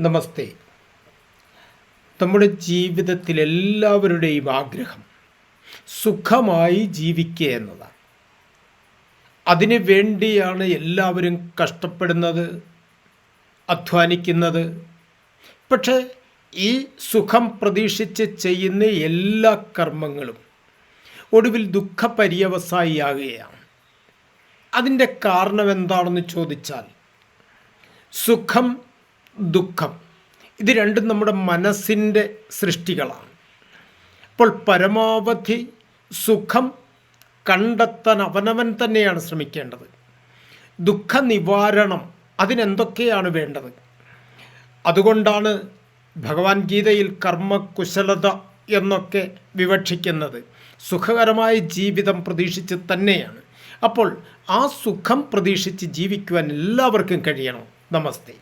നമസ്തേ. നമ്മുടെ ജീവിതത്തിൽ എല്ലാവരുടെയും ആഗ്രഹം സുഖമായി ജീവിക്കുക എന്നതാണ്. അതിനു വേണ്ടിയാണ് എല്ലാവരും കഷ്ടപ്പെടുന്നത്, അധ്വാനിക്കുന്നത്. പക്ഷേ ഈ സുഖം പ്രതീക്ഷിച്ച് ചെയ്യുന്ന എല്ലാ കർമ്മങ്ങളും ഒടുവിൽ ദുഃഖപര്യവസായിയാകുകയാണ്. അതിൻ്റെ കാരണം എന്താണെന്ന് ചോദിച്ചാൽ, സുഖം, ദുഃഖം ഇത് രണ്ടും നമ്മുടെ മനസ്സിൻ്റെ സൃഷ്ടികളാണ്. അപ്പോൾ പരമാവധി സുഖം കണ്ടെത്താൻ അവനവൻ തന്നെയാണ് ശ്രമിക്കേണ്ടത്. ദുഃഖ നിവാരണം അതിനെന്തൊക്കെയാണ് വേണ്ടത്? അതുകൊണ്ടാണ് ഭഗവാൻ ഗീതയിൽ കർമ്മകുശലത എന്നൊക്കെ വിവക്ഷിക്കുന്നത്. സുഖകരമായ ജീവിതം പ്രതീക്ഷിച്ച് തന്നെയാണ്. അപ്പോൾ ആ സുഖം പ്രതീക്ഷിച്ച് ജീവിക്കുവാൻ എല്ലാവർക്കും കഴിയണം. നമസ്തേ.